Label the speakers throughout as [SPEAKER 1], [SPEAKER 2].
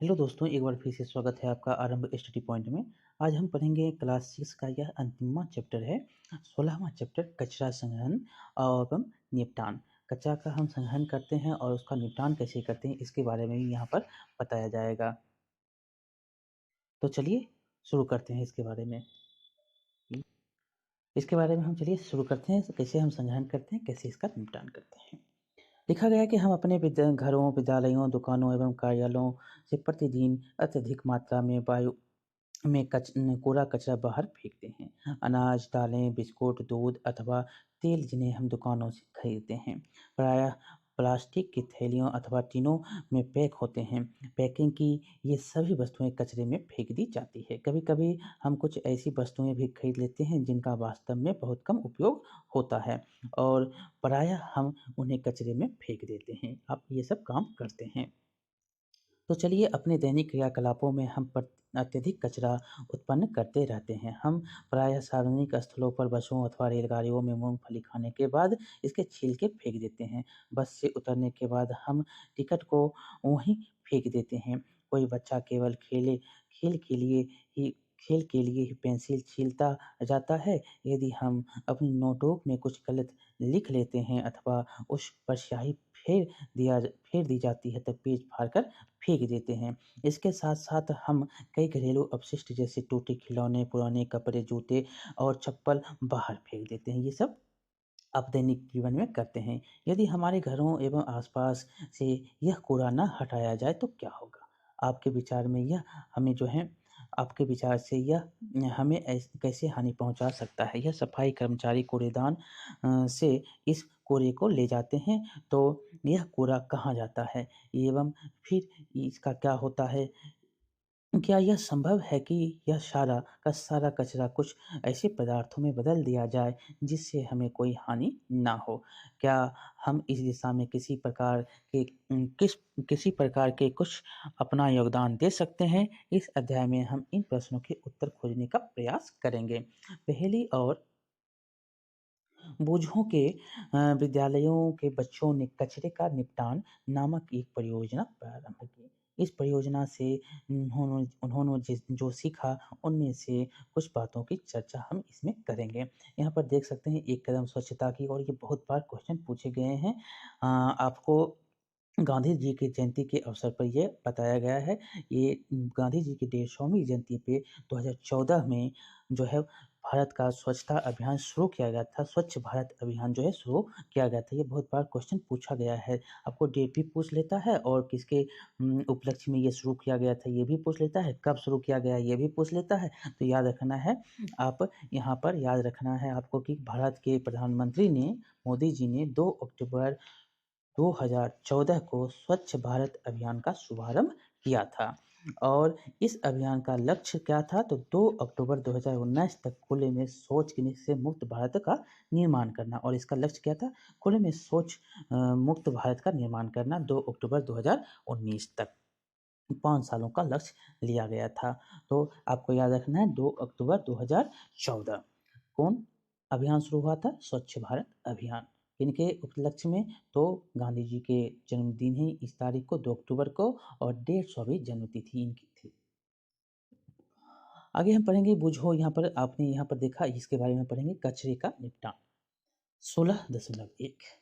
[SPEAKER 1] Hello दोस्तों, एक बार फिर से स्वागत है आपका आरंभ स्टडी पॉइंट में। आज हम पढ़ेंगे क्लास 6 का यह अंतिमवां चैप्टर है, 16वां चैप्टर कचरा संग्रहण एवं निपटान। कचरा का हम संग्रहण करते हैं और उसका निपटान कैसे करते हैं, इसके बारे में भी यहाँ पर बताया जाएगा। तो चलिए शुरू करते हैं इसके बारे में। हम चलिए शुरू करते हैं, कैसे हम संग्रहण करते हैं, कैसे इसका निपटान करते हैं। लिखा गया है कि हम अपने घरों, विद्यालयों, दुकानों एवं कार्यालयों से प्रतिदिन अत्यधिक मात्रा में वायु में कूड़ा कचरा बाहर फेंकते हैं। अनाज, दालें, बिस्कुट, दूध अथवा तेल जिन्हें हम दुकानों से खरीदते हैं, प्रायः प्लास्टिक की थैलियों अथवा टिनों में पैक होते हैं। पैकिंग की ये सभी वस्तुएं कचरे में फेंक दी जाती है। कभी कभी हम कुछ ऐसी वस्तुएं भी खरीद लेते हैं जिनका वास्तव में बहुत कम उपयोग होता है और प्रायः हम उन्हें कचरे में फेंक देते हैं। आप ये सब काम करते हैं। तो चलिए, अपने दैनिक क्रियाकलापों में हम अत्यधिक कचरा उत्पन्न करते रहते हैं। हम प्रायः सार्वजनिक स्थलों पर बसों अथवा रेलगाड़ियों में मूंगफली खाने के बाद इसके छील के फेंक देते हैं। बस से उतरने के बाद हम टिकट को वहीं फेंक देते हैं। कोई बच्चा केवल खेल के लिए ही खेल के लिए ही पेंसिल छीलता जाता है। यदि हम अपनी नोटबुक में कुछ गलत लिख लेते हैं अथवा उस पर स्याही फेर दी जाती है, तो पेज फाड़कर फेंक देते हैं। इसके साथ-साथ हम कई घरेलू अपशिष्ट जैसे टूटे खिलौने, पुराने कपड़े, जूते और चप्पल बाहर फेंक देते हैं। ये सब आप दैनिक जीवन में करते हैं। यदि हमारे घरों एवं आसपास से यह कूड़ा न हटाया जाए तो क्या होगा? आपके विचार में यह हमें जो है आपके विचार से यह हमें कैसे हानि पहुंचा सकता है? यह सफाई कर्मचारी कूड़ेदान से इस कूड़े को ले जाते हैं, तो यह कूड़ा कहाँ जाता है एवं फिर इसका क्या होता है? क्या यह संभव है कि यह सारा का सारा कचरा कुछ ऐसे पदार्थों में बदल दिया जाए जिससे हमें कोई हानि ना हो? क्या हम इस दिशा में किसी प्रकार के कुछ अपना योगदान दे सकते हैं? इस अध्याय में हम इन प्रश्नों के उत्तर खोजने का प्रयास करेंगे। पहेली और बूझों के विद्यालयों के बच्चों ने कचरे का निपटान नामक एक परियोजना प्रारंभ की। इस परियोजना से उन्होंने जो सीखा, उनमें से कुछ बातों की चर्चा हम इसमें करेंगे। यहाँ पर देख सकते हैं, एक कदम स्वच्छता की, और ये बहुत बार क्वेश्चन पूछे गए हैं। आपको गांधी जी की जयंती के अवसर पर ये बताया गया है। ये गांधी जी की 150वीं जयंती पे 2014 में जो है भारत का स्वच्छता अभियान शुरू किया गया था। स्वच्छ भारत अभियान जो है शुरू किया गया था। ये बहुत बार क्वेश्चन पूछा गया है। आपको डेट भी पूछ लेता है और किसके उपलक्ष्य में ये शुरू किया गया था ये भी पूछ लेता है, कब शुरू किया गया ये भी पूछ लेता है। तो याद रखना है, आप यहाँ पर याद रखना है आपको कि भारत के प्रधानमंत्री ने, मोदी जी ने 2 अक्टूबर 2014 को स्वच्छ भारत अभियान का शुभारंभ किया था। और इस अभियान का लक्ष्य क्या था? तो 2 अक्टूबर 2019 तक खुले में शौच से मुक्त भारत का निर्माण करना। और इसका लक्ष्य क्या था? खुले में शौच मुक्त भारत का निर्माण करना 2 अक्टूबर 2019 तक। 5 सालों का लक्ष्य लिया गया था। तो आपको याद रखना है, 2 अक्टूबर 2014 कौन अभियान शुरू हुआ था? स्वच्छ भारत अभियान। इनके उपलक्ष्य में तो गांधी जी के जन्मदिन है इस तारीख को, 2 अक्टूबर को, और 150वीं जन्मतिथि इनकी थी। आगे हम पढ़ेंगे बूझो। यहाँ पर आपने यहाँ पर देखा, इसके बारे में पढ़ेंगे कचरे का निपटान। 16.1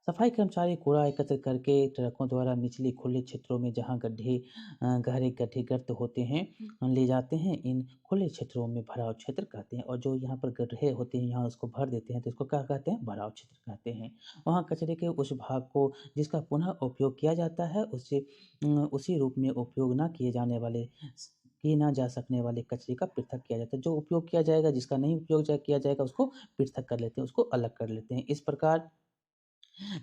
[SPEAKER 1] सफाई कर्मचारी कूड़ा एकत्र करके ट्रकों द्वारा निचले खुले क्षेत्रों में, जहां गहरे गड्ढे गर्त होते हैं, ले जाते हैं। इन खुले क्षेत्रों में भराव क्षेत्र कहते हैं। और जो यहाँ पर गड्ढे होते हैं, यहाँ उसको भर देते हैं, तो इसको क्या कहते हैं? भराव क्षेत्र कहते हैं। वहाँ कचरे के उस भाग को जिसका पुनः उपयोग किया जाता है, उसी रूप में उपयोग ना किए जाने वाले किए ना जा सकने वाले कचरे का पृथक किया जाता है। जो उपयोग किया जाएगा, जिसका नहीं उपयोग किया जाएगा, उसको पृथक कर लेते हैं, उसको अलग कर लेते हैं। इस प्रकार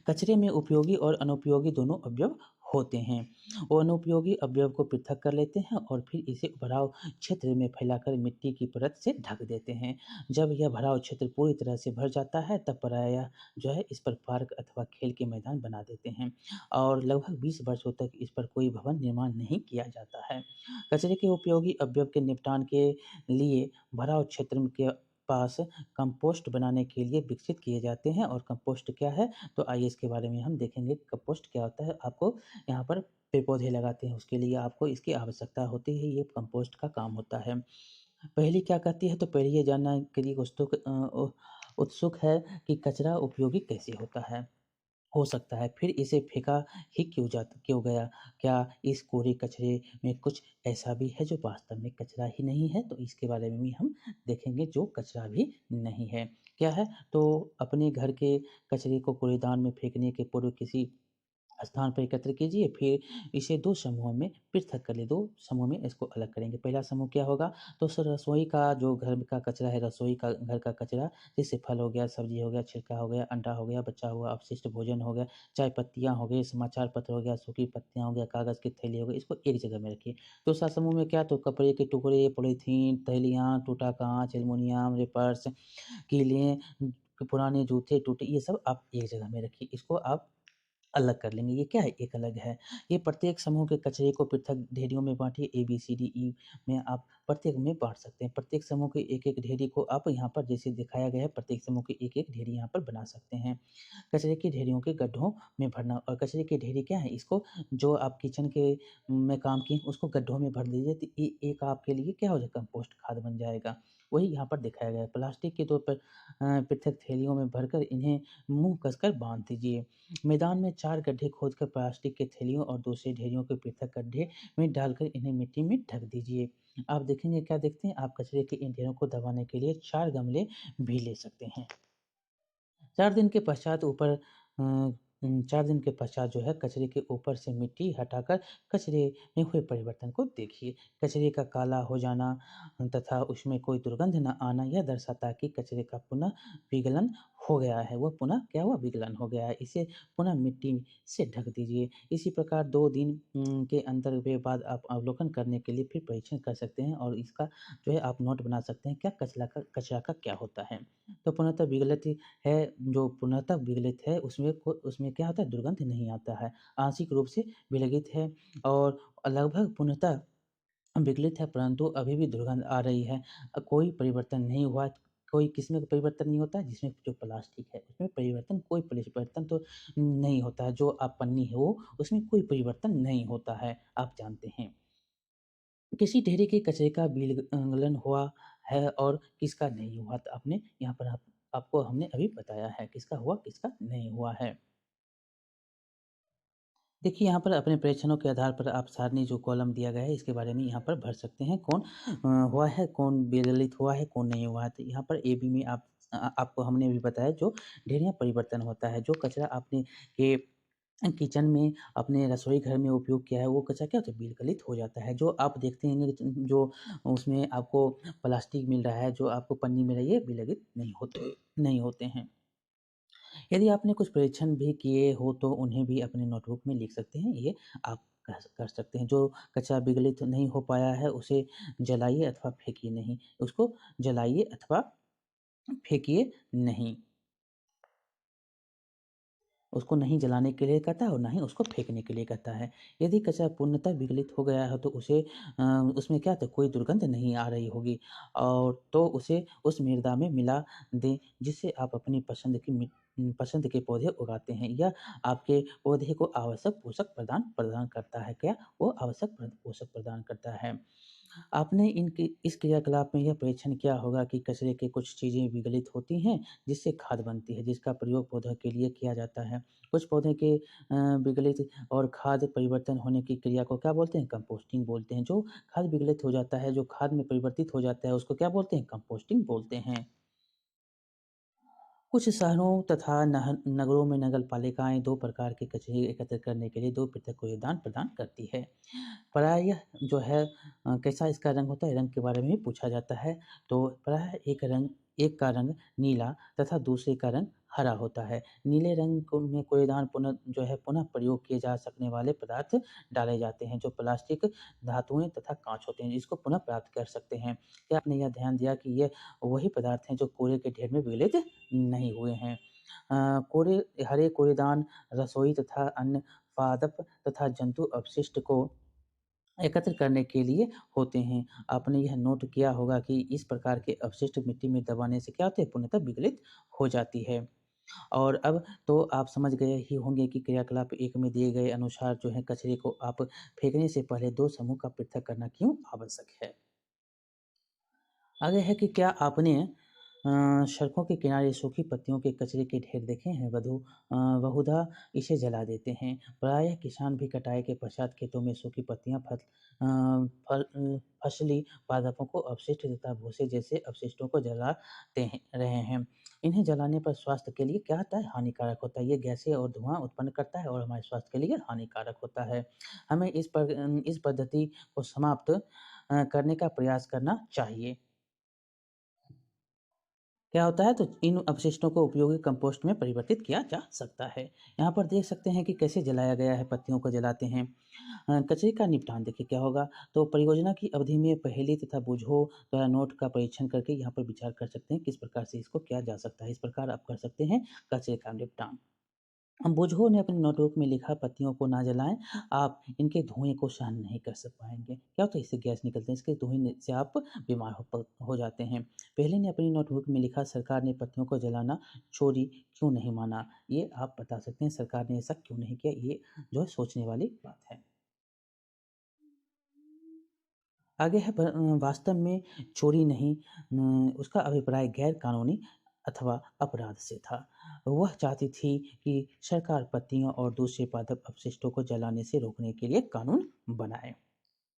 [SPEAKER 1] कचरे में उपयोगी और अनुपयोगी दोनों अवयव होते हैं। वो अनुपयोगी अवयव को पृथक कर लेते हैं और फिर इसे भराव क्षेत्र में फैलाकर मिट्टी की परत से ढक देते हैं। जब यह भराव क्षेत्र पूरी तरह से भर जाता है, तब प्रायः जो है इस पर पार्क अथवा खेल के मैदान बना देते हैं और लगभग 20 वर्षों तक इस पर कोई भवन निर्माण नहीं किया जाता है। कचरे के उपयोगी अवयव के निपटान के लिए भराव क्षेत्र के पास कंपोस्ट बनाने के लिए विकसित किए जाते हैं। और कंपोस्ट क्या है? तो आइए इसके बारे में हम देखेंगे। कंपोस्ट क्या होता है? आपको यहाँ पर पेड़-पौधे लगाते हैं उसके लिए आपको इसकी आवश्यकता होती है, ये कंपोस्ट का काम होता है। पहेली क्या कहती है तो पहेली ये जानना के लिए उत्सुक है कि कचरा उपयोगी कैसे होता है? हो सकता है, फिर इसे फेंका ही क्यों गया? क्या इस कूड़े कचरे में कुछ ऐसा भी है जो वास्तव में कचरा ही नहीं है? तो इसके बारे में भी हम देखेंगे जो कचरा भी नहीं है। क्या है? तो अपने घर के कचरे को कूड़ेदान में फेंकने के पूर्व किसी स्थान पर एकत्र कीजिए, फिर इसे 2 समूहों में पृथक कर लें, 2 समूह में इसको अलग करेंगे। पहला समूह क्या होगा? तो रसोई का जो घर का कचरा है, रसोई का घर का कचरा, जैसे फल हो गया, सब्ज़ी हो गया, छिलका हो गया, अंडा हो गया, बचा हुआ अपशिष्ट भोजन हो गया, चाय पत्तियाँ हो गई, समाचार पत्र हो गया, सूखी पत्तियाँ हो गया, कागज़ की थैली हो गई, इसको एक जगह में रखिए। दूसरा समूह में क्या? तो कपड़े के टुकड़े, पॉलीथीन, थैलियाँ, टूटा काँच, एल्युमिनियम, रेपर्स, कीलें, पुराने जूते, टूटे, ये सब आप एक जगह में रखिए। इसको आप अलग कर लेंगे। ये क्या है? एक अलग है। ये प्रत्येक समूह के कचरे को पृथक ढेरियों में बाँटिए, ए, बी, सी, डी, ई में आप प्रत्येक में बाँट सकते हैं। प्रत्येक समूह के एक-एक ढेरी को आप यहाँ पर जैसे दिखाया गया है, प्रत्येक समूह की एक-एक ढेरी यहाँ पर बना सकते हैं। कचरे की ढेरियों के गड्ढों में भरना और कचरे की ढेरी क्या है? इसको जो आप किचन के में काम किए उसको गड्ढों में भर दीजिए तो ये एक आपके लिए क्या हो जाएगा? कंपोस्ट खाद बन जाएगा। वही यहाँ पर दिखाया गया है। प्लास्टिक के तौर पर पृथक थैलियों में भरकर इन्हें मुँह कसकर बाँध दीजिए। मैदान में 4 गड्ढे खोदकर प्लास्टिक के थैलियों और दूसरी ढेरियों को पृथक गड्ढे में डालकर इन्हें मिट्टी में ढक दीजिए। आप देखेंगे क्या देखते हैं? आप कचरे के इन ढेरों को दबाने के लिए 4 गमले भी ले सकते हैं। 4 दिन के पश्चात 4 दिन के पश्चात जो है कचरे के ऊपर से मिट्टी हटाकर कचरे में हुए परिवर्तन को देखिए। कचरे का काला हो जाना तथा उसमें कोई दुर्गंध न आना यह दर्शाता है कि कचरे का पुनः विगलन हो गया है। वह पुनः क्या हुआ? विगलन हो गया है। इसे पुनः मिट्टी से ढक दीजिए। इसी प्रकार 2 दिन के अंतर के बाद आप अवलोकन करने के लिए फिर परीक्षण कर सकते हैं और इसका जो है आप नोट बना सकते हैं क्या कचरा का क्या होता है। तो पुनः विगलित है जो पुनः विगलित है उसमें क्या होता है? दुर्गंध नहीं आता है। आंशिक रूप से विलगित है और लगभग पूर्णतः विगलित है परंतु अभी भी दुर्गंध आ रही है। कोई परिवर्तन नहीं हुआ है। कोई किसमें परिवर्तन नहीं होता है? जिसमें जो प्लास्टिक है उसमें कोई परिवर्तन तो नहीं होता है। जो आप पन्नी है वो उसमें कोई परिवर्तन नहीं होता है, आप जानते हैं। किसी ढेरी के कचरे का विलयन हुआ है और किसका नहीं हुआ तो आपने यहाँ पर आपको हमने अभी बताया है किसका हुआ, किसका नहीं हुआ है। देखिए यहाँ पर अपने प्रेक्षणों के आधार पर आप सारणी जो कॉलम दिया गया है इसके बारे में यहाँ पर भर सकते हैं कौन हुआ है, कौन विचलित हुआ है, कौन नहीं हुआ है। तो यहाँ पर ए, बी में आपको हमने भी बताया जो ढेरियाँ परिवर्तन होता है, जो कचरा आपने के किचन में अपने रसोई घर में उपयोग किया है वो कचरा क्या होता है? विलगलित हो जाता है। जो आप देखते हैं कि जो उसमें आपको प्लास्टिक मिल रहा है, जो आपको पन्नी मिल रही है, विलगित नहीं होते हैं। यदि आपने कुछ परीक्षण भी किए हो तो उन्हें भी अपने नोटबुक में लिख सकते हैं, ये आप कर सकते हैं। जो कचरा विघटित नहीं हो पाया है उसे जलाइए अथवा फेंकिए नहीं, उसको जलाइए अथवा फेंकिए नहीं। उसको नहीं जलाने के लिए कहता है और ना ही उसको फेंकने के लिए कहता है। यदि कचरा पूर्णतः विगलित हो गया है तो उसे उसमें क्या था कोई दुर्गंध नहीं आ रही होगी और तो उसे उस मृदा में मिला दें जिससे आप अपनी पसंद के पौधे उगाते हैं। यह आपके पौधे को आवश्यक पोषक प्रदान प्रदान करता है। क्या? वो आवश्यक पोषक प्रदान करता है। आपने इनकी इस क्रियाकलाप में यह परीक्षण किया होगा कि कचरे की कुछ चीज़ें विगलित होती हैं, जिससे खाद बनती है, जिसका प्रयोग पौधों के लिए किया जाता है। कुछ पौधे के विगलित और खाद परिवर्तन होने की क्रिया को क्या बोलते हैं? कंपोस्टिंग बोलते हैं। जो खाद विगलित हो जाता है, जो खाद में परिवर्तित हो जाता है, उसको क्या बोलते हैं? कंपोस्टिंग बोलते हैं। कुछ शहरों तथा नगरों में नगर पालिकाएँ 2 प्रकार के कचरे एकत्र करने के लिए 2 पृथक कूड़ेदान प्रदान करती है। प्रायः जो है कैसा इसका रंग होता है, रंग के बारे में भी पूछा जाता है। तो प्रायः एक का रंग नीला तथा दूसरे का रंग हरा होता है। नीले रंग को में कूड़ेदान पुनः प्रयोग किए जा सकने वाले पदार्थ डाले जाते हैं, जो प्लास्टिक, धातुएँ तथा काँच होते हैं, जिसको पुनः प्राप्त कर सकते हैं। क्या आपने यह ध्यान दिया कि ये वही पदार्थ हैं जो कूड़े के ढेर में विघटित नहीं हुए हैं। कूड़े हरे कूड़ेदान रसोई तथा अन्य पादप तथा जंतु अपशिष्ट को एकत्र करने के लिए होते हैं। आपने यह नोट किया होगा कि इस प्रकार के अपशिष्ट मिट्टी में दबाने से क्या होता है? पूर्णतः विगलित हो जाती है। और अब तो आप समझ गए ही होंगे कि क्रियाकलाप 1 में दिए गए अनुसार जो है कचरे को आप फेंकने से पहले 2 समूह का पृथक करना क्यों आवश्यक है। आगे है कि क्या आपने सड़कों के किनारे सूखी पत्तियों के कचरे के ढेर देखे हैं? बहुधा इसे जला देते हैं। प्रायः किसान भी कटाई के पश्चात खेतों में सूखी पत्तियां फसली पादपों को अपशिष्ट तथा भूसे जैसे अपशिष्टों को रहे हैं। इन्हें जलाने पर स्वास्थ्य के लिए क्या होता है? हानिकारक होता है। ये गैसें और धुआं उत्पन्न करता है और हमारे स्वास्थ्य के लिए हानिकारक होता है। हमें इस पद्धति को समाप्त करने का प्रयास करना चाहिए। क्या होता है तो इन अपशिष्टों को उपयोगी कंपोस्ट में परिवर्तित किया जा सकता है। यहाँ पर देख सकते हैं कि कैसे जलाया गया है, पत्तियों को जलाते हैं। कचरे का निपटान देखिए क्या होगा, तो परियोजना की अवधि में पहेली तथा बूझो द्वारा नोट का परीक्षण करके यहाँ पर विचार कर सकते हैं किस प्रकार से इसको किया जा सकता है। इस प्रकार आप कर सकते हैं कचरे का निपटान। बुझो ने अपने नोटबुक में लिखा पत्तियों को ना जलाएं, आप इनके धुएं को सहन नहीं कर सक पाएंगे। क्या होता है, इससे गैस निकलते हैं, इसके धुएं से आप बीमार हो जाते हैं। पहले ने अपनी नोटबुक में लिखा सरकार ने पत्तियों को जलाना चोरी क्यों नहीं माना। ये आप बता सकते हैं सरकार ने ऐसा क्यों नहीं किया। ये जो है सोचने वाली बात है। आगे है वास्तव में चोरी नहीं, उसका अभिप्राय गैर कानूनी अथवा अपराध से था। वह चाहती थी कि सरकार पत्तियों और दूसरे पादप अपशिष्टों को जलाने से रोकने के लिए कानून बनाए।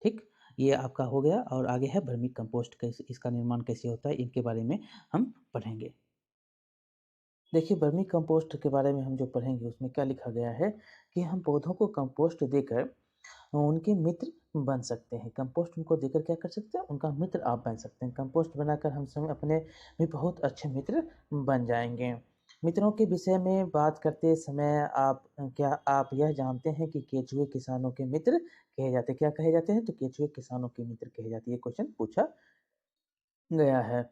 [SPEAKER 1] ठीक, ये आपका हो गया। और आगे है वर्मी कंपोस्ट, कैसे इसका निर्माण कैसे होता है, इनके बारे में हम पढ़ेंगे। देखिए, वर्मी कंपोस्ट के बारे में हम जो पढ़ेंगे उसमें क्या लिखा गया है कि हम पौधों को कंपोस्ट देकर उनके मित्र बन सकते हैं। कंपोस्ट उनको देकर क्या कर सकते हैं, उनका मित्र आप बन सकते हैं। कंपोस्ट बनाकर हम सब अपने भी बहुत अच्छे मित्र बन जाएंगे। मित्रों के विषय में बात करते समय क्या आप यह जानते हैं कि केंचुए किसानों के मित्र कहे जाते हैं? क्या कहे जाते हैं, तो केंचुए किसानों के मित्र कहे जाते हैं। ये क्वेश्चन पूछा गया है।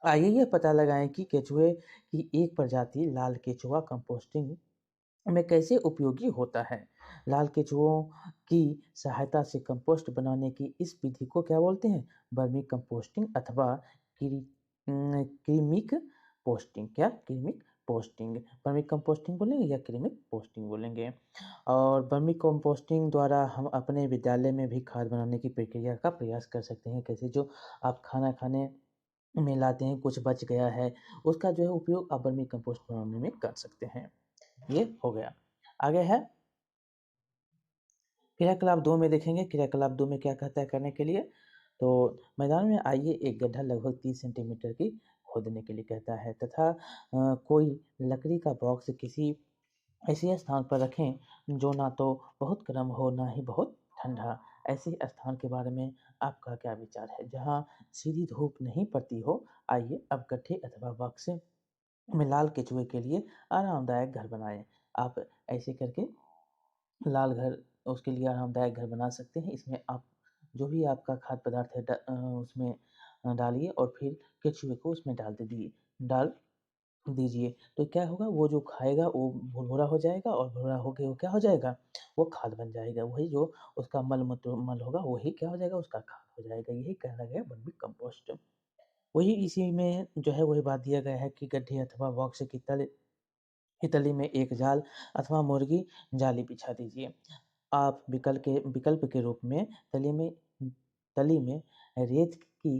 [SPEAKER 1] आइए यह पता लगाएं कि केंचुए की एक प्रजाति लाल केंचुआ कंपोस्टिंग में कैसे उपयोगी होता है। लाल केंचुओं की सहायता से कंपोस्ट बनाने की इस विधि को क्या बोलते हैं, वर्मी कंपोस्टिंग अथवा क्रीमिक पोस्टिंग। क्या, क्रीमिक पोस्टिंग। वर्मी कंपोस्टिंग बोलेंगे या क्रीमिक पोस्टिंग बोलेंगे। और वर्मी कंपोस्टिंग द्वारा हम अपने विद्यालय में भी खाद बनाने की प्रक्रिया का प्रयास कर सकते हैं। कैसे, जो आप खाना खाने में लाते हैं, कुछ बच गया है, उसका जो है उपयोग आप वर्मी कंपोस्ट बनाने में कर सकते हैं। ये हो गया। आगे है क्रियाकलाप 2 में देखेंगे। क्रियाकलाप 2 में क्या कहता है करने के लिए, तो मैदान में आइए एक गड्ढा लगभग 30 सेंटीमीटर की खोदने के लिए कहता है तथा कोई लकड़ी का बॉक्स किसी ऐसे स्थान पर रखें जो ना तो बहुत गर्म हो ना ही बहुत ठंडा। ऐसे स्थान के बारे में आपका क्या विचार है जहाँ सीधी धूप नहीं पड़ती हो। आइए अब गड्ढे अथवा बॉक्स में लाल केचुए के लिए आरामदायक घर बनाएं। आप ऐसे करके लाल घर, उसके लिए आरामदायक घर बना सकते हैं। इसमें आप जो भी आपका खाद्य पदार्थ है उसमें डालिए और फिर केचुए को उसमें डाल दीजिए। तो क्या होगा, वो जो खाएगा वो भुरभुरा हो जाएगा और भुरभुरा होके वो क्या हो जाएगा, वो खाद बन जाएगा। वही जो उसका मल होगा वही क्या हो जाएगा, उसका खाद हो जाएगा। यही कहना गया वर्मी कंपोस्ट। वही इसी में जो है वही बात दिया गया है कि गड्ढे अथवा बॉक्स की तली में एक जाल अथवा मुर्गी जाली बिछा दीजिए। आप विकल्प के रूप में तली में रेत की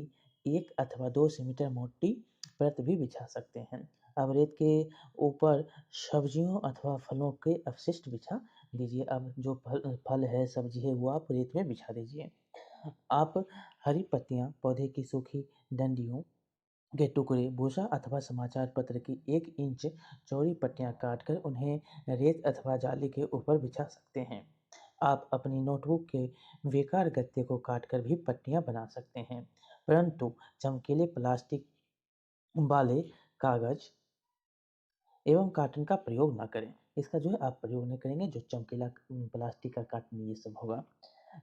[SPEAKER 1] 1 अथवा 2 सेंटीमीटर मोटी परत भी बिछा सकते हैं। अब रेत के ऊपर सब्जियों अथवा फलों के अपशिष्ट बिछा दीजिए। अब जो फल है, सब्जी है, वो आप रेत में बिछा दीजिए। आप हरी पत्तियां, पौधे की सूखी डंडियों के टुकड़े, भूसा अथवा समाचार पत्र की 1 इंच चौड़ी पट्टियां काटकर उन्हें रेत अथवा जाली के ऊपर बिछा सकते हैं। आप अपनी नोटबुक के बेकार गत्ते को काटकर भी पट्टियां बना सकते हैं, परंतु चमकीले प्लास्टिक वाले कागज एवं कार्टन का प्रयोग ना करें। इसका जो है आप प्रयोग नहीं करेंगे, जो चमकीला प्लास्टिक का कार्टन ये सब होगा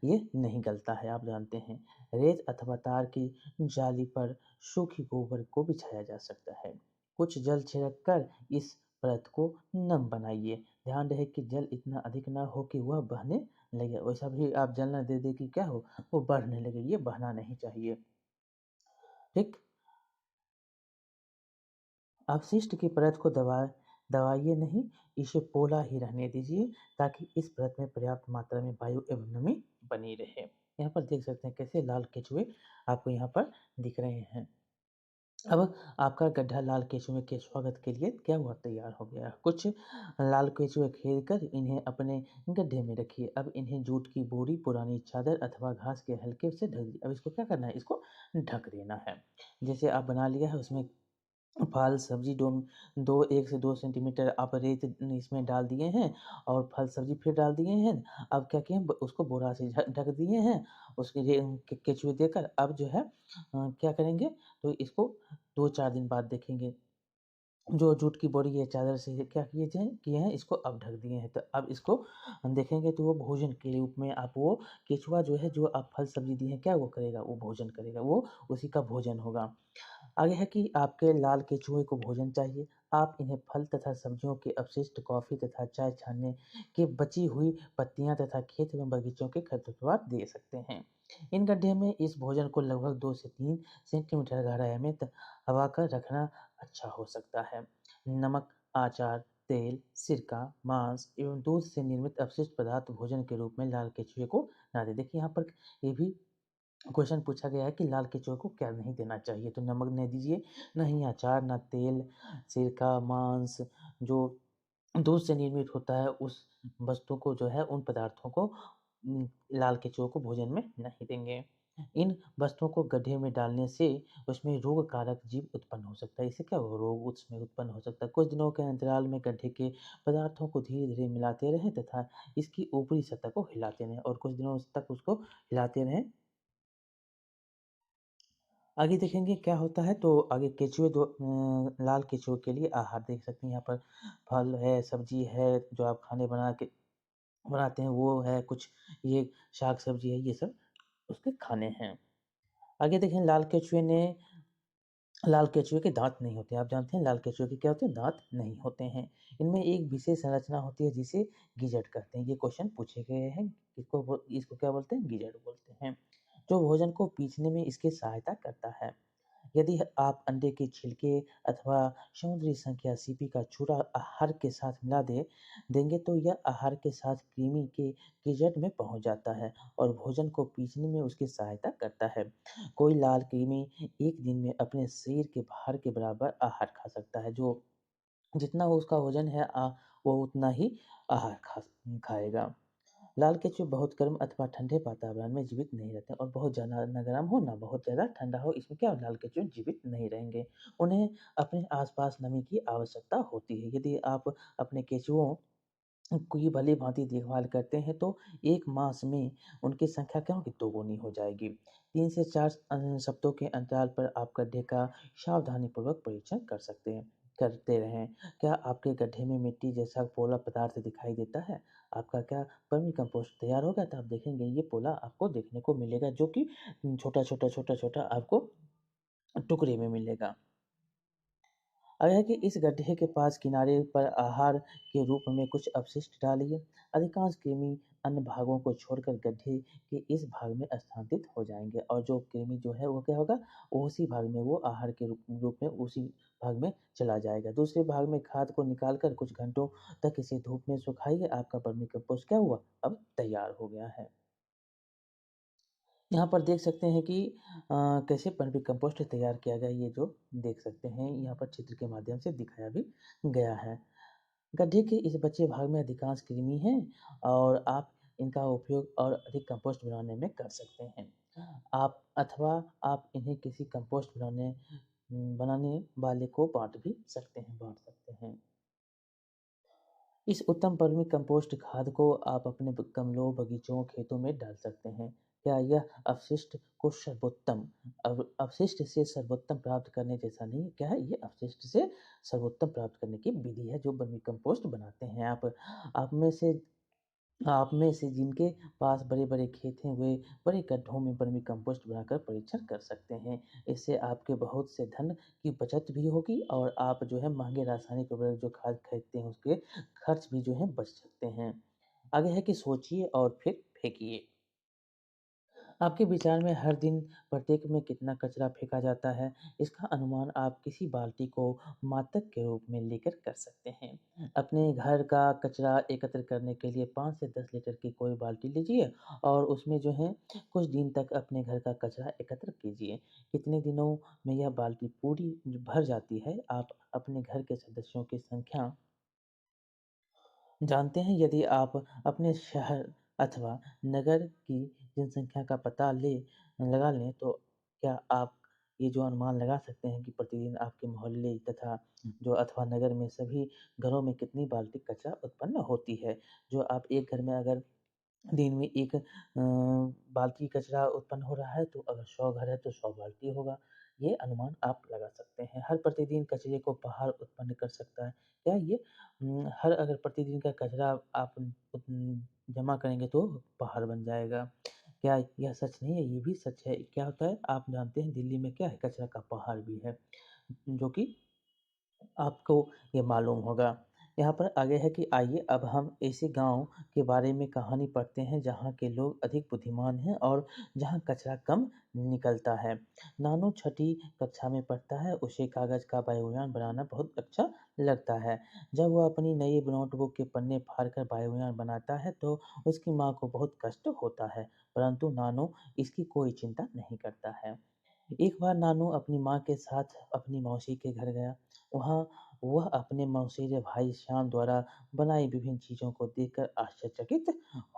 [SPEAKER 1] ये नहीं गलता है। आप जानते हैं, रेत अथवा तार की जाली पर सूखी गोबर को बिछाया जा सकता है। कुछ जल छिड़क कर इस परत को नम बनाइए। ध्यान रहे कि जल इतना अधिक ना हो कि वह बहने लगे। वैसा भी आप जल न दे दे कि क्या हो, वो बढ़ने लगे। ये बहना नहीं चाहिए। ठीक, अपशिष्ट की परत को दबाए दबाइए नहीं, इसे पोला ही रहने दीजिए ताकि इस परत में पर्याप्त मात्रा में वायु एवं नमी बनी रहे। यहाँ पर देख सकते हैं कैसे लाल केचुए आपको यहाँ पर दिख रहे हैं। अब आपका गड्ढा लाल केंचुए के स्वागत के लिए क्या हुआ तैयार हो गया। कुछ लाल केंचुए खेद कर इन्हें अपने गड्ढे में रखिए। अब इन्हें जूट की बोरी, पुरानी चादर अथवा घास के हल्के से ढक दीजिए। अब इसको क्या करना है, इसको ढक देना है। जैसे आप बना लिया है उसमें फल सब्जी दो दो 1 से 2 सेंटीमीटर आप रेत इसमें डाल दिए हैं और फल सब्जी फिर डाल दिए हैं। अब क्या किए उसको बोरा से ढक दिए हैं उसके केचुए देकर। अब जो है क्या करेंगे, तो इसको 2-4 दिन बाद देखेंगे जो जूट की बोरी या चादर से क्या किए हैं इसको अब ढक दिए हैं। तो अब इसको हम देखेंगे तो वो भोजन के रूप में आप वो केचुआ जो है, जो आप फल सब्जी दिए हैं, क्या वो करेगा, वो भोजन करेगा, वो उसी का भोजन होगा। आगे है कि आपके लाल केचुए को भोजन चाहिए। आप इन्हें फल तथा सब्जियों के अपशिष्ट, कॉफ़ी तथा चाय छानने की बची हुई पत्तियां तथा खेत एवं बगीचों के खरपतवार दे सकते हैं। इन गड्ढे में इस भोजन को लगभग 2 से 3 सेंटीमीटर गहराई में हवा कर रखना अच्छा हो सकता है। नमक, अचार, तेल, सिरका, मांस एवं दूध से निर्मित अपशिष्ट पदार्थ भोजन के रूप में लाल केचुए को ना दें। देखिए यहाँ पर ये भी क्वेश्चन पूछा गया है कि लाल केंचुए को क्या नहीं देना चाहिए, तो नमक नहीं दीजिए, ना ही अचार, ना तेल, सिरका, मांस, जो दूध से निर्मित होता है उस वस्तु को जो है, उन पदार्थों को लाल केंचुए को भोजन में नहीं देंगे। इन वस्तुओं को गड्ढे में डालने से उसमें रोग कारक जीव उत्पन्न हो सकता है। इससे क्या होगा, रोग उसमें उत्पन्न हो सकता है। कुछ दिनों के अंतराल में गड्ढे के पदार्थों को धीरे धीरे मिलाते रहें तथा इसकी ऊपरी सतह को हिलाते रहें और कुछ दिनों तक उसको हिलाते रहें। आगे देखेंगे क्या होता है, तो आगे लाल केचुए के लिए आहार देख सकते हैं। यहाँ पर फल है, सब्जी है, जो आप खाने बनाते हैं वो है, कुछ ये शाक सब्जी है, ये सब उसके खाने हैं। आगे देखें लाल केचुए के दांत नहीं होते। आप जानते हैं लाल केचुए के क्या होते हैं, दांत नहीं होते हैं। इनमें एक विशेष संरचना होती है जिसे गिजट कहते हैं। ये क्वेश्चन पूछे गए हैं। इसको क्या बोलते हैं, गिजट बोलते हैं, जो भोजन को पीसने में इसकी सहायता करता है। यदि आप अंडे के छिलके अथवा समुद्री शंख या सीपी का चूरा आहार के साथ देंगे तो यह आहार के साथ कृमि के गिजट में पहुंच जाता है और भोजन को पीसने में उसकी सहायता करता है। कोई लाल कृमि एक दिन में अपने शरीर के भार के बराबर आहार खा सकता है। जो जितना उसका वजन है वो उतना ही खाएगा। लाल केचुए बहुत गर्म अथवा ठंडे वातावरण में जीवित नहीं रहते और बहुत ज़्यादा न गर्म हो ना बहुत ज़्यादा ठंडा हो, इसमें क्या लाल केचुए जीवित नहीं रहेंगे। उन्हें अपने आसपास नमी की आवश्यकता होती है। यदि आप अपने केचुओं की भली भांति देखभाल करते हैं तो एक मास में उनकी संख्या क्या होगी, दोगुनी हो जाएगी। 3 से 4 सप्ताह के अंतराल पर आप गड्ढे का सावधानीपूर्वक परीक्षण करते रहें। क्या आपके गड्ढे में मिट्टी जैसा पोला पदार्थ दिखाई देता है? आपका क्या वर्मी कंपोस्ट तैयार हो गया? तो आप देखेंगे ये पोला आपको देखने को मिलेगा, जो कि छोटा-छोटा आपको टुकड़े में मिलेगा। अब है कि इस गड्ढे के पास किनारे पर आहार के रूप में कुछ अपशिष्ट डालिए। अधिकांश कृमि अन्य भागों को छोड़कर गड्ढे के इस भाग में स्थानांतरित हो जाएंगे और जो कृमि जो है वो क्या होगा, उसी भाग में वो आहार के रूप में उसी भाग में चला जाएगा। दूसरे भाग में खाद को निकालकर कुछ घंटों तक इसे धूप में सुखाइए। आपका वर्मी कंपोस्ट क्या हुआ, अब तैयार हो गया है। यहाँ पर देख सकते हैं कि कैसे वर्मी कंपोस्ट तैयार किया गया, ये जो देख सकते हैं यहाँ पर चित्र के माध्यम से दिखाया भी गया है। गड्ढे के इस बचे भाग में अधिकांश कृमि हैं और आप इनका उपयोग और अधिक कंपोस्ट बनाने में कर सकते हैं। आप इन्हें किसी कंपोस्ट बनाने वाले को बांट सकते हैं। इस उत्तम वर्मी कंपोस्ट खाद को आप अपने गमलों, बगीचों, खेतों में डाल सकते हैं। क्या यह अपशिष्ट से सर्वोत्तम प्राप्त करने जैसा नहीं है? क्या है ये, अपशिष्ट से सर्वोत्तम प्राप्त करने की विधि है जो वर्मी कंपोस्ट बनाते हैं। आप में से आप में से जिनके पास बड़े-बड़े खेत हैं, वे बड़े गड्ढों में वर्मी कंपोस्ट बनाकर परीक्षण कर सकते हैं। इससे आपके बहुत से धन की बचत भी होगी और आप जो है महँगे रासायनिक उर्वरक जो खाद खरीदते हैं, उसके खर्च भी जो है बच सकते हैं। आगे है कि सोचिए और फिर फेंकिए। आपके विचार में हर दिन प्रत्येक में कितना कचरा फेंका जाता है, इसका अनुमान आप किसी बाल्टी को मात्रक के रूप में लेकर कर सकते हैं। अपने घर का कचरा एकत्र करने के लिए 5 से 10 लीटर की कोई बाल्टी लीजिए और उसमें जो है कुछ दिन तक अपने घर का कचरा एकत्र कीजिए। कितने दिनों में यह बाल्टी पूरी भर जाती है, आप अपने घर के सदस्यों की संख्या जानते हैं। यदि आप अपने शहर अथवा नगर की जनसंख्या का पता लगा लें तो क्या आप ये जो अनुमान लगा सकते हैं कि प्रतिदिन आपके मोहल्ले तथा जो अथवा नगर में सभी घरों में कितनी बाल्टी कचरा उत्पन्न होती है। जो आप एक घर में अगर दिन में एक बाल्टी कचरा उत्पन्न हो रहा है तो अगर 100 घर है तो 100 बाल्टी होगा। ये अनुमान आप लगा सकते हैं। हर प्रतिदिन कचरे को पहाड़ उत्पन्न कर सकता है। क्या ये हर अगर प्रतिदिन का कचरा आप जमा करेंगे तो पहाड़ बन जाएगा। क्या यह सच नहीं है? ये भी सच है। क्या होता है आप जानते हैं दिल्ली में क्या है? कचरा का पहाड़ भी है, जो कि आपको ये मालूम होगा। यहाँ पर आगे है कि आइए अब हम ऐसे गाँव के बारे में कहानी पढ़ते हैं जहाँ के लोग अधिक बुद्धिमान हैं और जहाँ कचरा कम निकलता है। नानू छठी कक्षा में पढ़ता है, उसे कागज़ का बायोयान बनाना बहुत अच्छा लगता है। जब वह अपनी नई नोटबुक के पन्ने फाड़कर बायोयान बनाता है तो उसकी माँ को बहुत कष्ट होता है, परंतु नानू इसकी कोई चिंता नहीं करता है। एक बार नानू अपनी माँ के साथ अपनी मौसी के घर गया। वहाँ वह अपने मौसेरे भाई श्याम द्वारा बनाई विभिन्न चीज़ों को देखकर आश्चर्यचकित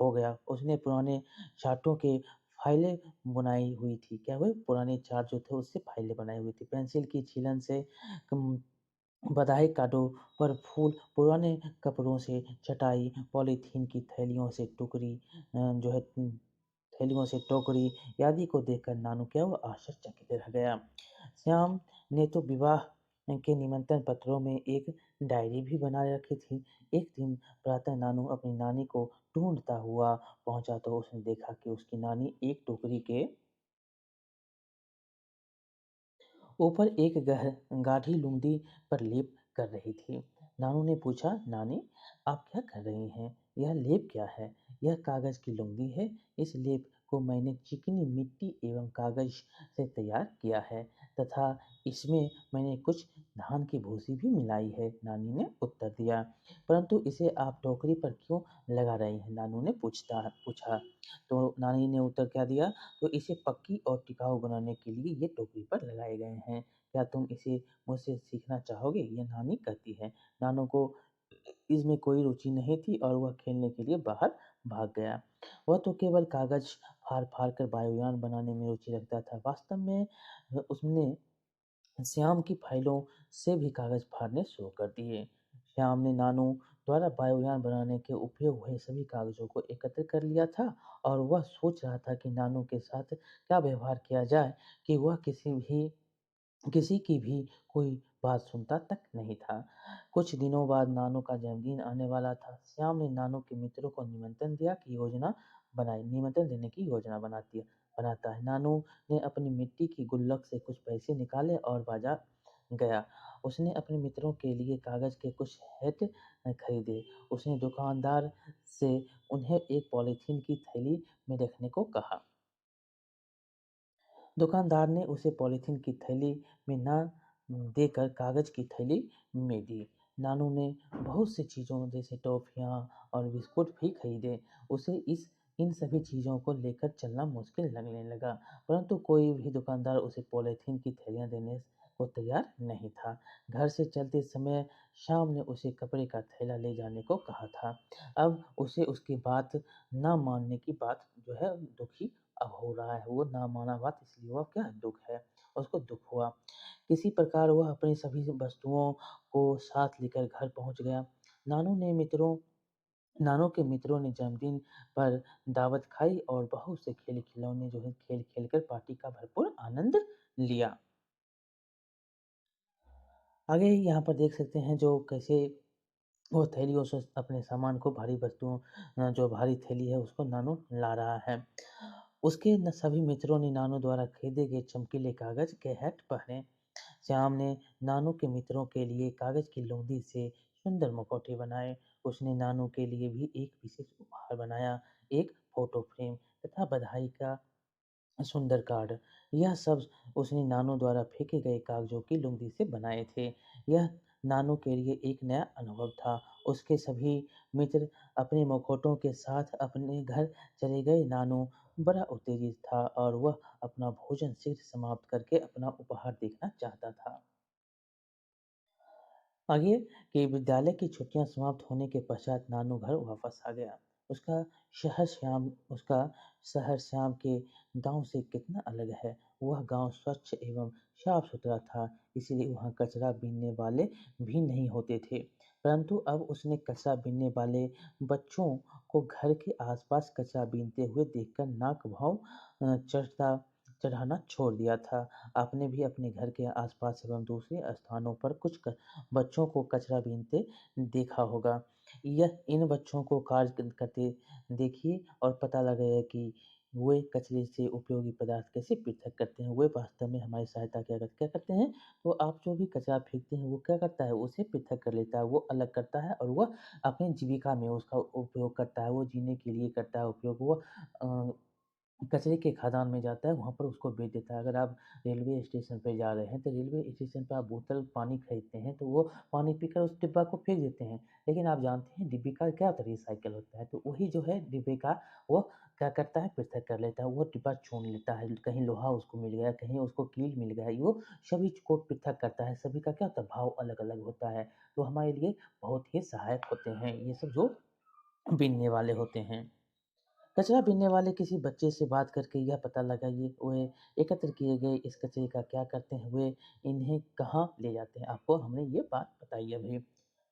[SPEAKER 1] हो गया। उसने पुराने चार्टों के फाइलें बनाई हुई थी। क्या हुए? पुराने चार्ट जो थे उससे फाइलें बनाई हुई थी। पेंसिल की छीलन से कम बधाई कार्डों पर फूल, पुराने कपड़ों से चटाई, पॉलीथीन की थैलियों से जो है थैलियों से टोकरी आदि को देखकर नानू क्या हुआ? आश्चर्यचकित रह गया। श्याम ने तो विवाह के निमंत्रण पत्रों में एक डायरी भी बना रखी थी। एक दिन प्रातः नानू अपनी नानी को ढूंढता हुआ पहुंचा तो उसने देखा कि उसकी नानी एक टोकरी के ऊपर एक गाढ़ी लुगदी पर लेप कर रही थी। नानू ने पूछा, नानी, आप क्या कर रही हैं? यह लेप क्या है? यह कागज की लुगदी है। इस लेप को मैंने चिकनी मिट्टी एवं कागज से तैयार किया है तथा इसमें मैंने कुछ धान की भूसी भी मिलाई है, नानी ने उत्तर दिया। परंतु इसे आप टोकरी पर क्यों लगा रही हैं? नानू ने पूछा। तो नानी ने उत्तर क्या दिया? तो इसे पक्की और टिकाऊ बनाने के लिए ये टोकरी पर लगाए गए हैं। क्या तुम इसे मुझसे सीखना चाहोगे? ये नानी कहती है। नानू को इसमें कोई रुचि नहीं थी और वह खेलने के लिए बाहर भाग गया। वह तो केवल कागज फाड़-फाड़ कर वायुयान बनाने में रुचि रखता था। वास्तव में उसने श्याम की फाइलों से भी कागज फाड़ने शुरू कर दिए। श्याम ने नानू द्वारा वायुयान बनाने के उपयोग हुए सभी कागजों को एकत्र कर लिया था और वह सोच रहा था कि नानू के साथ क्या व्यवहार किया जाए कि वह किसी की भी कोई बात सुनता तक नहीं था। कुछ दिनों बाद नानू का जन्मदिन आने वाला था। श्याम ने नानू के मित्रों को निमंत्रण देने की योजना बनाता है। नानू ने अपनी मिट्टी की गुल्लक से कुछ पैसे निकाले और बाजार गया। उसने अपने मित्रों के लिए कागज के कुछ हैट खरीदे। उसने दुकानदार से उन्हें एक पॉलीथीन की थैली में रखने को कहा। दुकानदार ने उसे पॉलीथीन की थैली में न देकर कागज की थैली में दी। नानू ने बहुत सी चीज़ों जैसे टॉफ़ियाँ और बिस्कुट भी खरीदे। उसे इस इन सभी चीज़ों को लेकर चलना मुश्किल लगने लगा, परंतु कोई भी दुकानदार उसे पॉलीथीन की थैलियाँ देने को तैयार नहीं था। घर से चलते समय शाम ने उसे कपड़े का थैला ले जाने को कहा था। अब उसे उसकी बात ना मानने की बात जो है दुखी अब हो रहा है। वो ना माना बात इसलिए हुआ क्या दुःख है, उसको दुःख हुआ। किसी प्रकार वह अपनी सभी वस्तुओं को साथ लेकर घर पहुँच गया। नानू ने मित्रों नानू के मित्रों ने जन्मदिन पर दावत खाई और बहुत से खेल-खिलौने जो है खेल-खेल कर पार्टी का भरपूर आनंद लिया। आगे यहाँ पर देख सकते हैं जो कैसे वो थैलियों से अपने सामान को भारी वस्तुओं जो भारी थैली है उसको नानू ला रहा है। उसके न सभी मित्रों ने नानू द्वारा खरीदे गए चमकीले कागज के हैट पहने। श्याम ने नानू के मित्रों के लिए कागज की लुगदी से सुंदर मुखौटे बनाए। उसने नानू के लिए भी एक विशेष उपहार बनाया, एक फोटो फ्रेम तथा बधाई का सुंदर कार्ड, यह सब उसने नानू द्वारा फेंके गए कागजों की लुंगी से बनाए थे। यह नानू के लिए एक नया अनुभव था। उसके सभी मित्र अपने मुखौटों के साथ अपने घर चले गए। नानू बड़ा उत्तेजित था और वह अपना भोजन शीघ्र समाप्त करके अपना उपहार देखना चाहता था। आगे कि विद्यालय की छुट्टियां समाप्त होने के पश्चात नानू घर वापस आ गया। उसका उसका शहर श्याम के गांव से कितना अलग है। वह गांव स्वच्छ एवं साफ सुथरा था, इसीलिए वहां कचरा बीनने वाले भी नहीं होते थे। परंतु अब उसने कचरा बीनने वाले बच्चों को घर के आसपास कचरा बीनते हुए देखकर नाक भाव चढ़ता चढ़ाना छोड़ दिया था। आपने भी अपने घर के आसपास एवं दूसरे स्थानों पर कुछ बच्चों को कचरा बीनते देखा होगा। यह इन बच्चों को कार्य करते देखिए और पता लगाइए कि वे कचरे से उपयोगी पदार्थ कैसे पृथक करते हैं। वे वास्तव में हमारी सहायता क्या करते हैं। तो आप जो भी कचरा फेंकते हैं वो क्या करता है, उसे पृथक कर लेता है, वो अलग करता है और वह अपनी जीविका में उसका उपयोग करता है, वो जीने के लिए करता है उपयोग। वो अ, कचरे के खदान में जाता है, वहाँ पर उसको बेच देता है। अगर आप रेलवे स्टेशन पे जा रहे हैं, तो रेलवे स्टेशन पे आप बोतल पानी खरीदते हैं, तो वो पानी पीकर उस डिब्बा को फेंक देते हैं। लेकिन आप जानते हैं डिब्बे का क्या होता है, रिसाइकल होता है। तो वही जो है डिब्बे का वो क्या करता है, पृथक कर लेता है। वो डिब्बा चुन लेता है, कहीं लोहा उसको मिल गया, कहीं उसको कील मिल गया, वो सभी को पृथक करता है। सभी का क्या होता है, भाव अलग-अलग होता है। तो हमारे लिए बहुत ही सहायक होते हैं ये सब जो बीनने वाले होते हैं। कचरा बीनने वाले किसी बच्चे से बात करके यह पता लगाइए वे एकत्र किए गए इस कचरे का क्या करते हैं, वे इन्हें कहाँ ले जाते हैं। आपको हमने ये बात बताई अभी।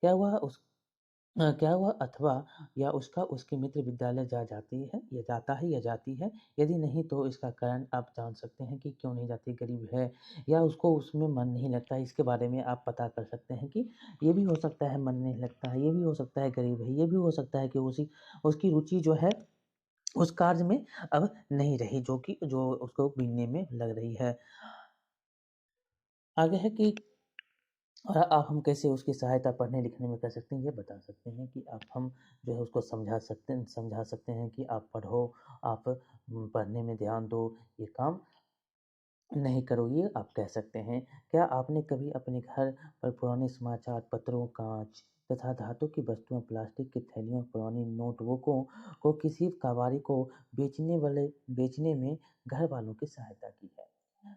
[SPEAKER 1] क्या हुआ अथवा या उसका उसके मित्र विद्यालय जा जाती है या जाता है या जाती है। यदि नहीं तो इसका कारण आप जान सकते हैं कि क्यों नहीं जाती, गरीब है या उसको उसमें मन नहीं लगता है। इसके बारे में आप पता कर सकते हैं कि ये भी हो सकता है मन नहीं लगता है, ये भी हो सकता है गरीब है, ये भी हो सकता है कि उसी उसकी रुचि जो है उस कार्य में अब नहीं रही, जो उसको बीनने में लग रही है। आगे है कि और आप हम कैसे उसकी सहायता पढ़ने लिखने में कर सकते हैं, ये बता सकते हैं कि आप हम जो है उसको समझा सकते हैं कि आप पढ़ो, आप पढ़ने में ध्यान दो, ये काम नहीं करो, ये आप कह सकते हैं। क्या आपने कभी अपने घर पर पुराने समाचार पत्रों, कांच तथा धातु की वस्तुओं, प्लास्टिक की थैलियों, पुरानी नोटबुकों को किसी कबाड़ी को बेचने में घर वालों की सहायता की है?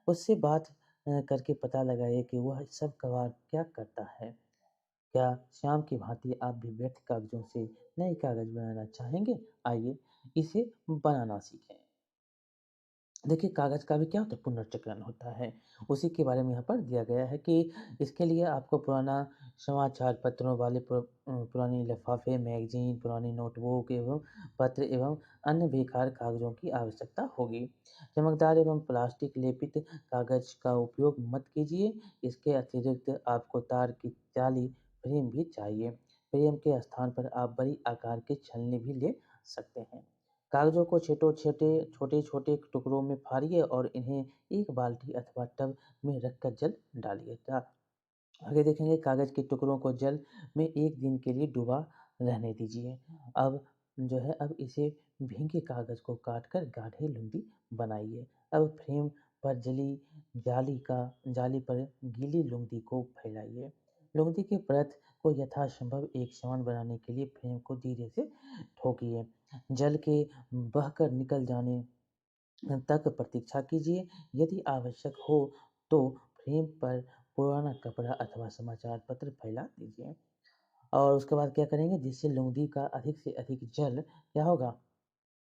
[SPEAKER 1] उससे बात करके पता लगाइए कि वह सब कबाड़ क्या करता है। क्या श्याम की भांति आप भी व्यर्थ कागजों से नए कागज बनाना चाहेंगे? आइए इसे बनाना सीखें। देखिए कागज़ का भी क्या होता है, पुनर्चक्रण होता है। उसी के बारे में यहाँ पर दिया गया है कि इसके लिए आपको पुराना समाचार पत्रों वाले पुरानी लिफ़ाफ़े, मैगज़ीन, पुरानी नोटबुक एवं पत्र एवं अन्य बेकार कागज़ों की आवश्यकता होगी। चमकदार एवं प्लास्टिक लेपित कागज़ का उपयोग मत कीजिए। इसके अतिरिक्त आपको तार की जाली फ्रेम भी चाहिए। फ्रेम के स्थान पर आप बड़ी आकार के छलनी भी ले सकते हैं। कागज़ों को छोटे-छोटे टुकड़ों में फाड़िए और इन्हें एक बाल्टी अथवा टब में रखकर जल डालिए। आगे देखेंगे कागज़ के टुकड़ों को जल में 1 दिन के लिए डूबा रहने दीजिए। अब इसे भीगे कागज़ को काटकर गाढ़े लुगदी बनाइए। अब फ्रेम पर जाली पर गीली लुगदी को फैलाइए। लुगदी की परत को यथासंभव एक समान बनाने के लिए फ्रेम को धीरे से ठोकिए। जल के बहकर निकल जाने तक प्रतीक्षा कीजिए। यदि आवश्यक हो तो फ्रेम पर पुराना कपड़ा अथवा समाचार पत्र फैला दीजिए। और उसके बाद क्या करेंगे, जिससे लुगदी का अधिक से अधिक जल क्या होगा,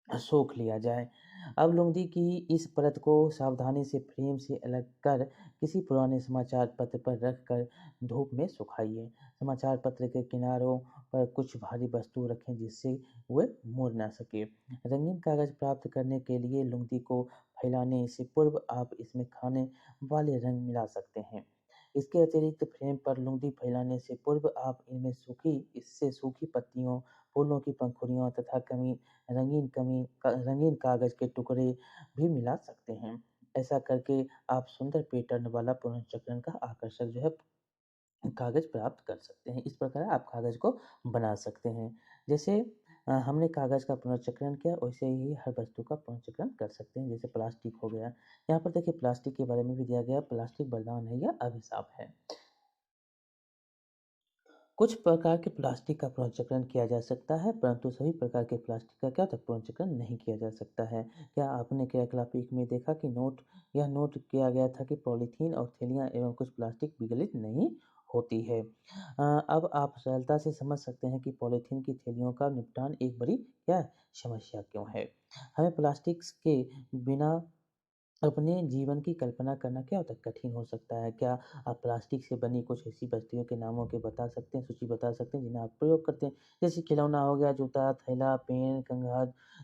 [SPEAKER 1] सोख लिया जाए। अब लुगदी की इस परत को सावधानी से फ्रेम से अलग कर किसी पुराने समाचार पत्र पर रख कर धूप में सुखाइए। समाचार पत्र के किनारों पर कुछ भारी वस्तु रखें जिससे वे मुड़ ना सके। रंगीन कागज प्राप्त करने के लिए लुगदी को फैलाने से पूर्व आप इसमें खाने वाले रंग मिला सकते हैं। इसके अतिरिक्त फ्रेम पर लुगदी फैलाने से पूर्व आप इससे सूखी पत्तियों, फूलों की पंखुड़ियों तथा रंगीन कागज के टुकड़े भी मिला सकते हैं। ऐसा करके आप सुंदर पैटर्न वाला पुनर्चक्रण का आकर्षक जो है कागज प्राप्त कर सकते हैं। इस प्रकार आप कागज को बना सकते हैं। जैसे हमने कागज़ का पुनर्चक्रण किया, वैसे ही हर वस्तु का पुनर्चक्रण कर सकते हैं, जैसे प्लास्टिक हो गया। यहाँ पर देखिए प्लास्टिक के बारे में भी दिया गया है, प्लास्टिक वरदान है या अभिशाप है। कुछ प्रकार के प्लास्टिक का पुनर्चक्रण किया जा सकता है, परंतु सभी प्रकार के प्लास्टिक का क्या होता है पुनर्चक्रण नहीं किया जा सकता है। क्या आपने क्रियाकलाप एक में देखा कि यह नोट किया गया था कि पॉलीथीन और थैलियाँ एवं कुछ प्लास्टिक विगलित नहीं होती है। अब आप सरलता से समझ सकते हैं कि पॉलीथीन की थैलियों का निपटान एक बड़ी क्या समस्या क्यों है। हमें प्लास्टिक के बिना अपने जीवन की कल्पना करना क्या होता है कठिन हो सकता है। क्या आप प्लास्टिक से बनी कुछ ऐसी वस्तुओं के नामों के बता सकते हैं, सूची बता सकते हैं जिन्हें आप प्रयोग करते हैं? जैसे खिलौना हो गया, जूता, थैला, पेन, कंघा,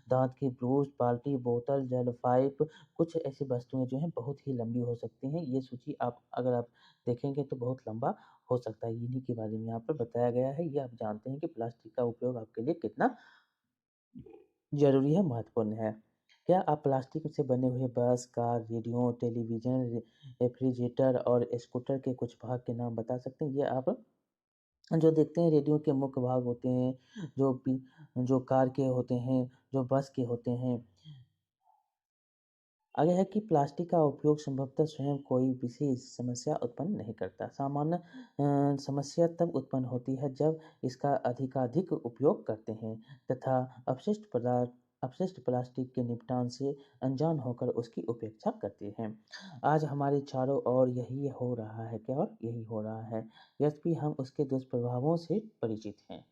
[SPEAKER 1] दाँत की ब्रूश, बाल्टी, बोतल, जल पाइप। कुछ ऐसी वस्तुएँ जो हैं बहुत ही लंबी हो सकती हैं। ये सूची आप अगर आप देखेंगे तो बहुत लंबा हो सकता है। इन्हीं के बारे में यहाँ पर बताया गया है। ये आप जानते हैं कि प्लास्टिक का उपयोग आपके लिए कितना ज़रूरी है, महत्वपूर्ण है। क्या आप प्लास्टिक से बने हुए बस, कार, रेडियो, टेलीविज़न, रेफ्रिजरेटर और स्कूटर के कुछ भाग के नाम बता सकते हैं? ये आप जो देखते हैं रेडियो के मुख्य भाग होते हैं, जो कार के होते हैं, जो बस के होते हैं। आगे है कि प्लास्टिक का उपयोग संभवतः स्वयं कोई विशेष समस्या उत्पन्न नहीं करता। सामान्य समस्या तब उत्पन्न होती है जब इसका अधिकाधिक उपयोग करते हैं तथा अपशिष्ट प्लास्टिक के निपटान से अनजान होकर उसकी उपेक्षा करते हैं। आज हमारे चारों ओर यही हो रहा है क्या और यही हो रहा है। यद्यपि हम उसके दुष्प्रभावों से परिचित हैं।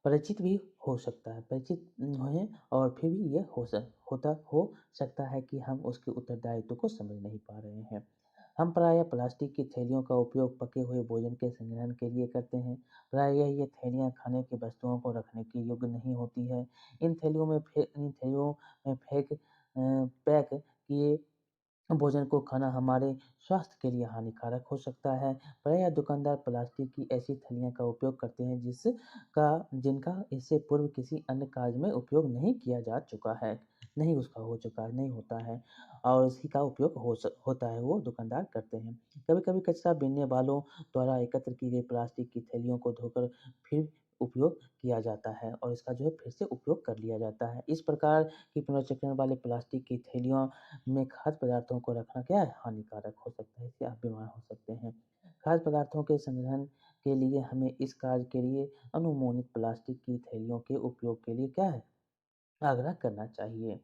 [SPEAKER 1] परिचित भी हो सकता है, परिचित हैं और फिर भी ये हो सकता है कि हम उसके उत्तरदायित्व को समझ नहीं पा रहे हैं। हम प्रायः प्लास्टिक की थैलियों का उपयोग पके हुए भोजन के संग्रहण के लिए करते हैं। प्रायः ये थैलियाँ खाने की वस्तुओं को रखने के योग्य नहीं होती है। इन थैलियों में पैक किए भोजन को खाना हमारे स्वास्थ्य के लिए हानिकारक हो सकता है। प्रायः दुकानदार प्लास्टिक की ऐसी थैलियों का उपयोग करते हैं जिनका इससे पूर्व किसी अन्य कार्य में उपयोग नहीं किया जा चुका है, नहीं उसका हो चुका है, नहीं होता है और इसी का उपयोग होता है, वो दुकानदार करते हैं। कभी-कभी कचरा बीनने वालों द्वारा एकत्र की गई प्लास्टिक की थैलियों को धोकर फिर उपयोग किया जाता है और इसका जो है फिर से उपयोग कर लिया जाता है। इस प्रकार की पुनर्चक्रण वाले प्लास्टिक की थैलियों में खाद्य पदार्थों को रखना क्या है हानिकारक हो सकता है, इससे आप बीमार हो सकते हैं। खाद्य पदार्थों के संग्रहण के लिए हमें इस कार्य के लिए अनुमोदित प्लास्टिक की थैलियों के उपयोग के लिए क्या है आग्रह करना चाहिए।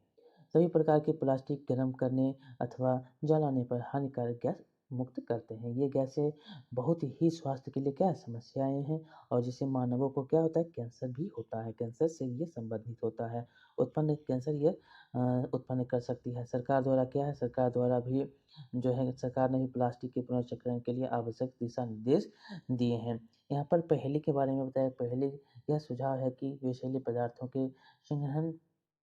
[SPEAKER 1] सभी प्रकार के प्लास्टिक गर्म करने अथवा जलाने पर हानिकारक गैस मुक्त करते हैं। ये गैसें बहुत ही स्वास्थ्य के लिए क्या समस्याएं हैं और जिससे मानवों को क्या होता है कैंसर भी होता है। कैंसर से ये संबंधित होता है। कैंसर ये उत्पन्न कर सकती है। सरकार द्वारा क्या है सरकार द्वारा भी जो है सरकार ने भी प्लास्टिक के पुनर्चक्रण के लिए आवश्यक दिशा निर्देश दिए हैं। यहाँ पर पहले के बारे में बताया पहले यह सुझाव है कि विषैले पदार्थों के संग्रहण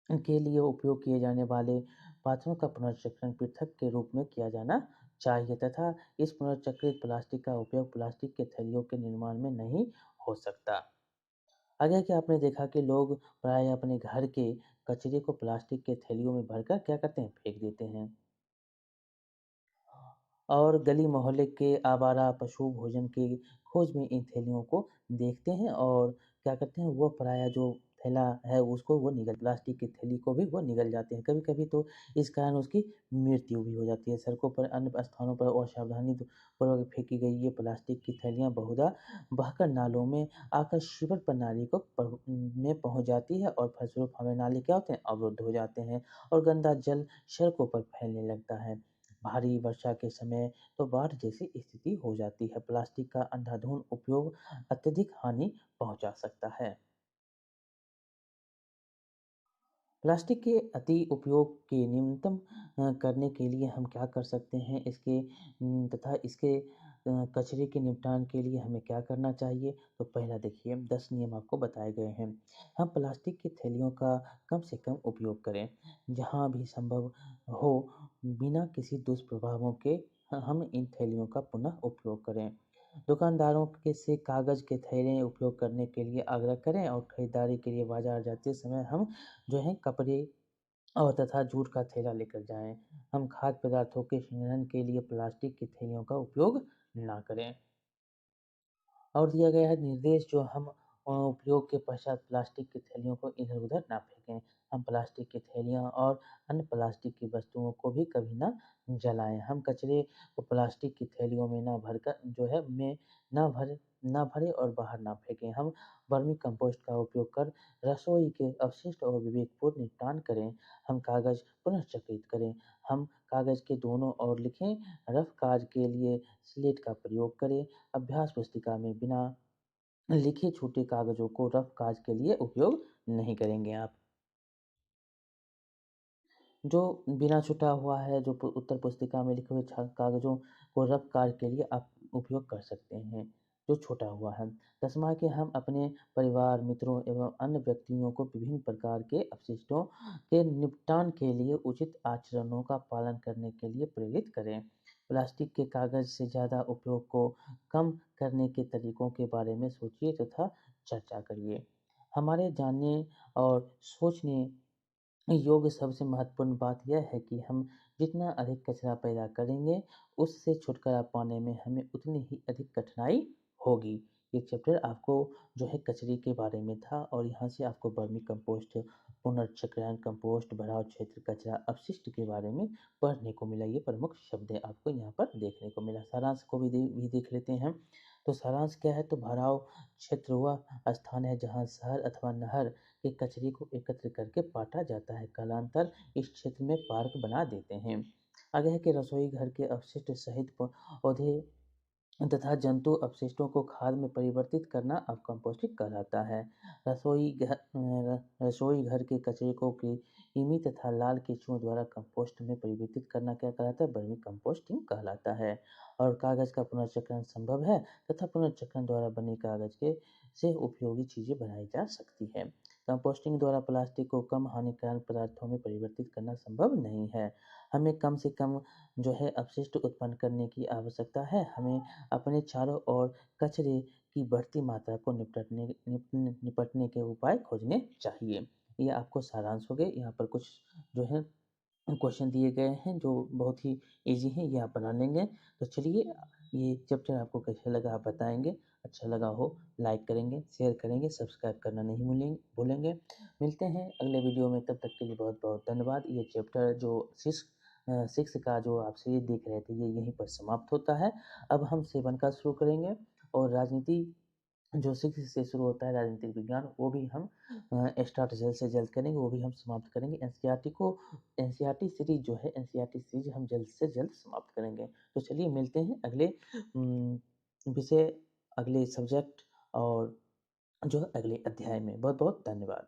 [SPEAKER 1] के लिए उपयोग किए जाने वाले पात्रों का पुनर्चक्रण पृथक के रूप में किया जाना चाहिए तथा इस पुनर्चक्रित प्लास्टिक का उपयोग प्लास्टिक के थैलियों के निर्माण में नहीं हो सकता। आगे क्या आपने देखा कि लोग प्राय अपने घर के कचरे को प्लास्टिक के थैलियों में भरकर क्या करते हैं फेंक देते हैं। और गली मोहल्ले के आवारा पशु भोजन की खोज में इन थैलियों को देखते हैं और क्या करते हैं वो पराया जो थैला है उसको वो निगल प्लास्टिक की थैली को भी वो निगल जाते हैं। कभी-कभी तो इस कारण उसकी मृत्यु भी हो जाती है। सड़कों पर अन्य स्थानों पर असावधानी पूर्वक फेंकी गई ये प्लास्टिक की थैलियाँ बहुधा बहकर नालों में आकर सीवर प्रणाली में पहुँच जाती है और फलस्वरूप हमें नाले क्या होते हैं अवरुद्ध हो जाते हैं और गंदा जल सड़कों पर फैलने लगता है। भारी वर्षा के समय तो बाढ़ जैसी स्थिति हो जाती है। प्लास्टिक का अंधाधुंध उपयोग अत्यधिक हानि पहुंचा सकता है। प्लास्टिक के अति उपयोग के न्यूनतम करने के लिए हम क्या कर सकते हैं तथा इसके कचरे के निपटान के लिए हमें क्या करना चाहिए? तो पहला देखिए 10 नियम आपको बताए गए हैं। हम प्लास्टिक की थैलियों का कम से कम उपयोग करें। जहाँ भी संभव हो बिना किसी दुष्प्रभावों के हम इन थैलियों का पुनः उपयोग करें। दुकानदारों के से कागज़ के थैले उपयोग करने के लिए आग्रह करें और खरीदारी के लिए बाज़ार जाते समय हम जो है कपड़े और तथा जूट का थैला लेकर जाएँ। हम खाद्य पदार्थों के संग्रहण के लिए प्लास्टिक की थैलियों का उपयोग ना करें। और दिया गया है निर्देश जो हम उपयोग के पश्चात प्लास्टिक की थैलियों को इधर-उधर ना फेंकें। हम प्लास्टिक की थैलियाँ और अन्य प्लास्टिक की वस्तुओं को भी कभी ना जलाएँ। हम कचरे को प्लास्टिक की थैलियों में ना भरकर जो है में ना भरें और बाहर ना फेंकें। हम वर्मी कंपोस्ट का उपयोग कर रसोई के अपशिष्ट और विवेकपूर्ण निपटान करें। हम कागज़ पुनर्चक्रित करें। हम कागज़ के दोनों ओर लिखें। रफ़ कार्य के लिए स्लेट का प्रयोग करें। अभ्यास पुस्तिका में बिना लिखे छोटे कागज़ों को रफ़ काज के लिए उपयोग नहीं करेंगे आप। जो बिना छुटा हुआ है, जो उत्तर पुस्तिका में लिखे हुए कागज़ों को रफ़ कार्य के लिए आप उपयोग कर सकते हैं, जो छुटा हुआ है। 10वां कि हम अपने परिवार, मित्रों एवं अन्य व्यक्तियों को विभिन्न प्रकार के अपशिष्टों के निपटान के लिए उचित आचरणों का पालन करने के लिए प्रेरित करें। प्लास्टिक के कागज़ से ज़्यादा उपयोग को कम करने के तरीकों के बारे में सोचिए तथा चर्चा करिए। हमारे जानने और सोचने योग सबसे महत्वपूर्ण बात यह है कि हम जितना अधिक कचरा पैदा करेंगे, उससे छुटकारा पाने में हमें उतनी ही अधिक कठिनाई होगी। ये चैप्टर आपको जो है कचरे के बारे में था और यहाँ से आपको वर्मी कंपोस्ट, पुनर्चक्रण, कंपोस्ट, भराव क्षेत्र, कचरा, अपशिष्ट के बारे में पढ़ने को मिला। ये प्रमुख शब्द आपको यहाँ पर देखने को मिला। सारांश को भी देख लेते हैं। तो सारांश क्या है? तो भराव क्षेत्र वह स्थान है जहाँ शहर अथवा नहर के कचरे को एकत्र करके बाँटा जाता है। कालांतर इस क्षेत्र में पार्क बना देते हैं। आगे है कि रसोई घर के अपशिष्ट सहित पौधे तथा जंतु अपशिष्टों को खाद में परिवर्तित करना अब कंपोस्टिंग कहलाता है। रसोई घर के कचरे को कृमि तथा लाल केंचुओं द्वारा कंपोस्ट में परिवर्तित करना क्या कहलाता है? वर्मी कंपोस्टिंग कहलाता है। और कागज का पुनर्चक्रण संभव है तथा पुनर्चक्रण द्वारा बने कागज के से उपयोगी चीजें बनाई जा सकती है। कंपोस्टिंग द्वारा प्लास्टिक को कम हानिकारक पदार्थों में परिवर्तित करना संभव नहीं है। हमें कम से कम जो है अपशिष्ट उत्पन्न करने की आवश्यकता है। हमें अपने चारों ओर कचरे की बढ़ती मात्रा को निपटने के उपाय खोजने चाहिए। ये आपको सारांश हो गए। यहाँ पर कुछ जो है क्वेश्चन दिए गए हैं जो बहुत ही इजी हैं, ये आप बना लेंगे। तो चलिए, ये चैप्टर आपको कैसे लगा आप बताएंगे। अच्छा लगा हो लाइक करेंगे, शेयर करेंगे, सब्सक्राइब करना नहीं भूलेंगे। मिलते हैं अगले वीडियो में, तब तक के लिए बहुत बहुत धन्यवाद। ये चैप्टर जो सिक्स का जो आप सीरीज देख रहे थे, ये यहीं पर समाप्त होता है। अब हम 7 का शुरू करेंगे और राजनीति जो 6 से शुरू होता है, राजनीतिक विज्ञान, वो भी हम स्टार्ट जल्द से जल्द करेंगे, वो भी हम समाप्त करेंगे। एनसीईआरटी सीरीज जो है, एनसीईआरटी सीरीज हम जल्द से जल्द समाप्त करेंगे। तो चलिए मिलते हैं अगले विषय, अगले सब्जेक्ट और जो है अगले अध्याय में। बहुत बहुत धन्यवाद।